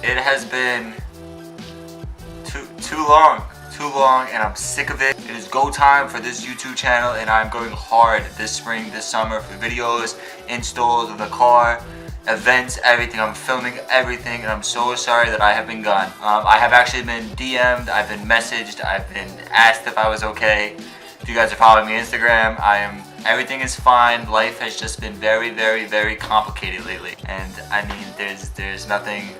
It has been too long, and I'm sick of it. It is go time for this YouTube channel, and I'm going hard this spring, this summer for videos, installs of the car, events, everything. I'm filming everything, and I'm so sorry that I have been gone. I have actually been DM'd, I've been messaged, I've been asked if I was okay. If you guys are following me on Instagram, everything is fine. Life has just been very, very, very complicated lately. And I mean, there's nothing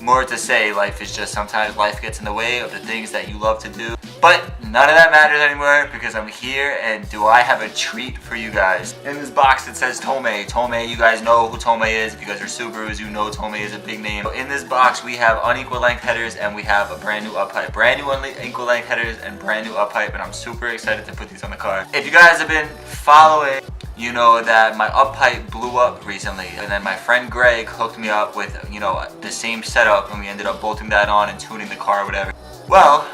more to say. Life is just, sometimes life gets in the way of the things that you love to do. But none of that matters anymore because I'm here, and do I have a treat for you guys. In this box it says Tomei. Tomei, you guys know who Tomei is. If you guys are Subarus, you know Tomei is a big name. So in this box we have unequal length headers, and we have a brand new up pipe. Brand new unequal length headers and brand new up pipe, and I'm super excited to put these on the car. If you guys have been following, you know that my up pipe blew up recently, and then my friend Greg hooked me up with, you know, the same setup, and we ended up bolting that on and tuning the car or whatever. Well,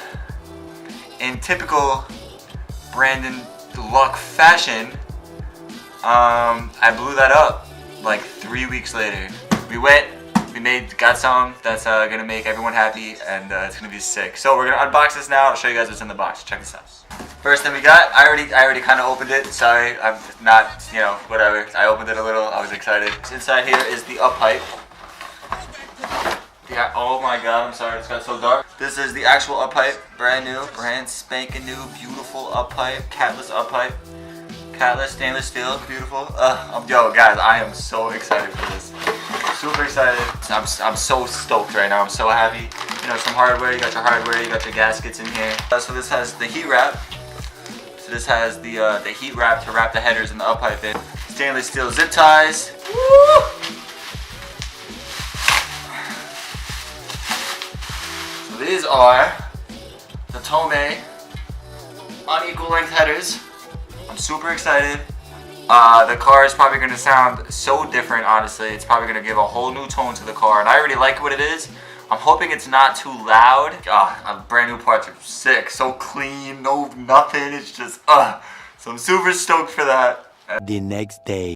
in typical Brandon Luck fashion, I blew that up like 3 weeks later. We got some that's gonna make everyone happy, and it's gonna be sick. So we're gonna unbox this now. I'll show you guys what's in the box. Check this out. First thing we got, I already kind of opened it. Sorry, I'm not, you know, whatever. I opened it a little. I was excited. Inside here is the up pipe. Yeah, oh my god, I'm sorry, it's got so dark. This is the actual up pipe, brand new, brand spanking new, beautiful up pipe, catless up pipe. Catless, stainless steel, beautiful. Yo guys, I am so excited for this. Super excited. I'm so stoked right now, I'm so happy. You know, some hardware, you got your hardware, you got your gaskets in here. So this has the heat wrap. So this has the heat wrap to wrap the headers and the up pipe in. Stainless steel zip ties. Woo! These are the Tomei unequal length headers. I'm super excited. The car is probably going to sound so different, honestly. It's probably going to give a whole new tone to the car, and I already like what it is. I'm hoping it's not too loud. Brand new parts are sick, so clean, no nothing. It's just, so I'm super stoked for that. The next day.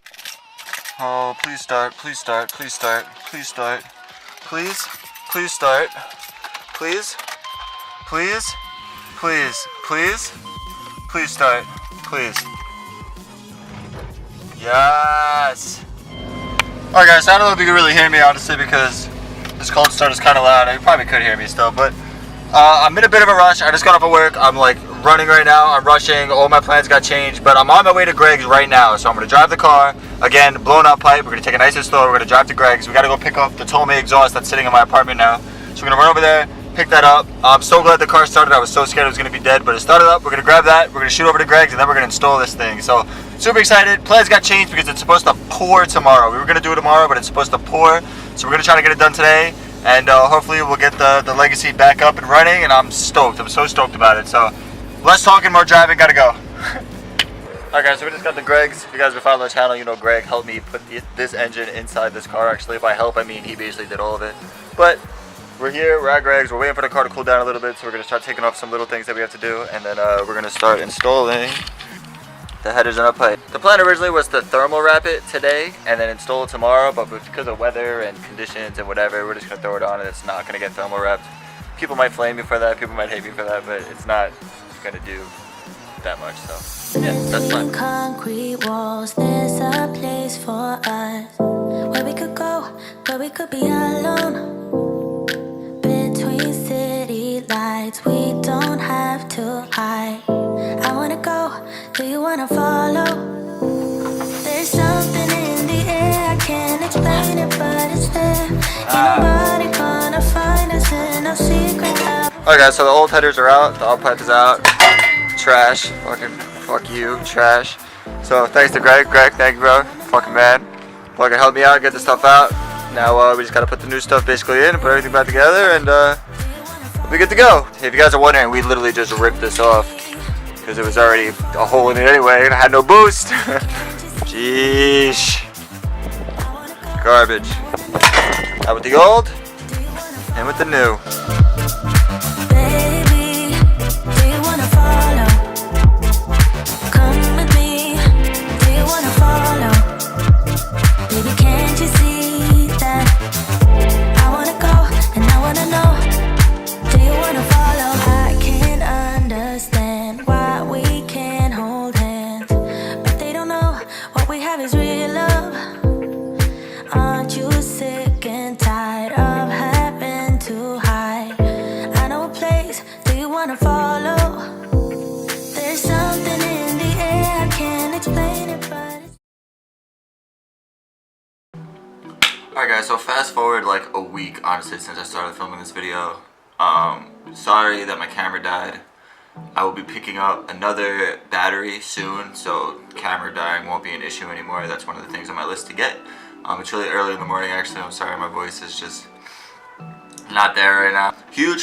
Oh, please start, please start, please start, please start. Please, please start. Please, please, please, please, please start, please. Yes. Alright guys, so I don't know if you can really hear me honestly because this cold start is kind of loud. You probably could hear me still, but I'm in a bit of a rush. I just got off of work. I'm like running right now. I'm rushing. All my plans got changed, but I'm on my way to Greg's right now. So I'm going to drive the car. Again, blown up pipe. We're going to take it nice and slow. We're going to drive to Greg's. We got to go pick up the Tomei exhaust that's sitting in my apartment now. So we're going to run over there, pick that up. I'm so glad the car started. I was so scared it was going to be dead, but it started up. We're going to grab that. We're going to shoot over to Greg's, and then we're going to install this thing. So super excited. Plans got changed because it's supposed to pour tomorrow. We were going to do it tomorrow, but it's supposed to pour. So we're going to try to get it done today. And hopefully we'll get the Legacy back up and running, and I'm stoked. I'm so stoked about it. So less talking, more driving. Gotta go. Alright guys, so we just got the Greg's. If you guys have followed the channel, you know Greg helped me put this engine inside this car. Actually, by help, I mean he basically did all of it. But we're here, we're at Greg's. We're waiting for the car to cool down a little bit, so we're going to start taking off some little things that we have to do, and then we're going to start installing the headers and up pipe. The plan originally was to thermal wrap it today and then install it tomorrow, but because of weather and conditions and whatever, we're just going to throw it on, and it's not going to get thermal wrapped. People might flame me for that, people might hate me for that, but it's not going to do that much, so yeah, that's fine. Concrete walls, there's a place for us where we could go, where we could be alone. Between city lights, we don't have to hide. I wanna go, do you wanna follow? There's something in the air, I can't explain it, but it's there. Ain't nobody gonna find us in no secret. Alright guys, so the old headers are out, the up pipe is out. Trash, fuck you, trash. So thanks to Greg, thank you bro, fucking man. Fucking help me out, get this stuff out. Now we just gotta put the new stuff basically in, put everything back together, and we'll be good to go. If you guys are wondering, we literally just ripped this off because it was already a hole in it anyway, and I had no boost. Jeez. Garbage. Out with the old, and with the new. Baby, do you wanna follow? Come with me, do you wanna follow? Baby, can't you see that? I wanna go, and I follow. There's something in the air, I can't explain it, but it's... Alright guys, so fast forward like a week, honestly, since I started filming this video. Sorry that my camera died. I will be picking up another battery soon, so camera dying won't be an issue anymore. That's one of the things on my list to get. It's really early in the morning actually. I'm sorry, my voice is just not there right now. Huge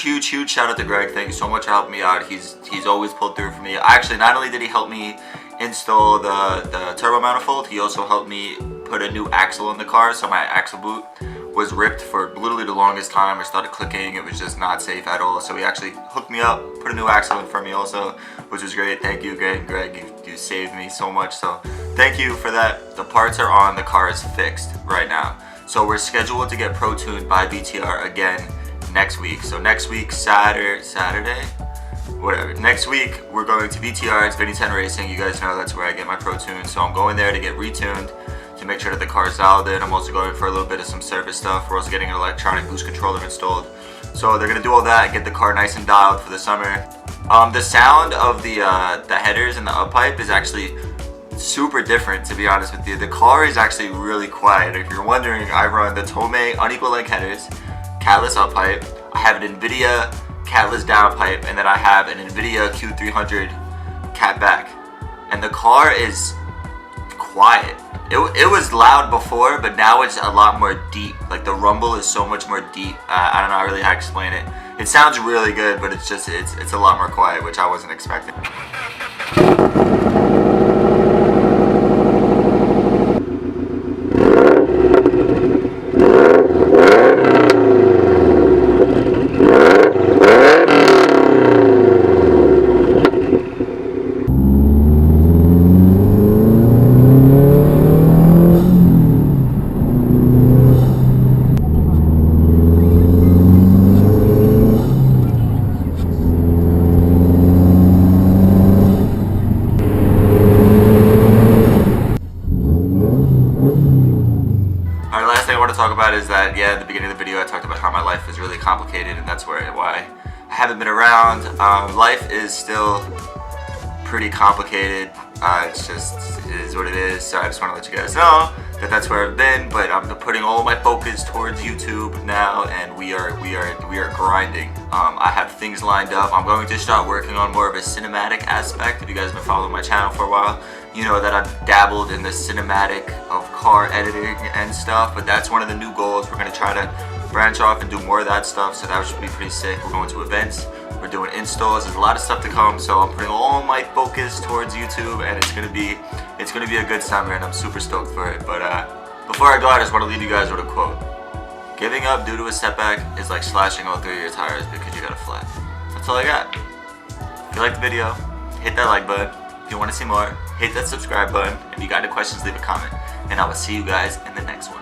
shout out to Greg. Thank you so much for helping me out. He's always pulled through for me. Actually, not only did he help me install the turbo manifold, he also helped me put a new axle in the car. So my axle boot was ripped for literally the longest time. It started clicking. It was just not safe at all. So he actually hooked me up, put a new axle in for me also, which was great. Thank you, Greg. You saved me so much. So thank you for that. The parts are on. The car is fixed right now. So we're scheduled to get Pro Tuned by BTR again next week. So next week, Saturday, whatever. Next week, we're going to BTR. It's Vinny 10 Racing. You guys know that's where I get my Pro Tune. So I'm going there to get retuned, to make sure that the car is dialed in. I'm also going for a little bit of some service stuff. We're also getting an electronic boost controller installed. So they're gonna do all that, get the car nice and dialed for the summer. The sound of the headers and the up pipe is actually super different, to be honest with you. The car is actually really quiet. If you're wondering, I run the Tomei unequal length headers, catless up pipe. I have an NVIDIA catless down pipe, and then I have an NVIDIA Q300 cat back. And the car is quiet. It was loud before, but now it's a lot more deep. Like the rumble is so much more deep. I don't know really how to explain it. It sounds really good, but it's a lot more quiet, which I wasn't expecting. Talk about is that, yeah, at the beginning of the video I talked about how my life is really complicated, and that's why I haven't been around. Life is still pretty complicated. It is what it is. So I just want to let you guys know that that's where I've been, but I'm putting all my focus towards YouTube now, and we are grinding. I have things lined up. I'm going to start working on more of a cinematic aspect. If you guys have been following my channel for a while, you know that I've dabbled in the cinematic of car editing and stuff, but that's one of the new goals. We're going to try to branch off and do more of that stuff, so that should be pretty sick. We're going to events, we're doing installs, there's a lot of stuff to come, so I'm putting all my focus towards YouTube, and it's gonna be a good summer, and I'm super stoked for it. But before I go, I just want to leave you guys with a quote. Giving up due to a setback is like slashing all 3 of your tires because you got a flat. That's all I got. If you liked the video, hit that like button. If you want to see more, hit that subscribe button. If you got any questions, leave a comment, and I will see you guys in the next one.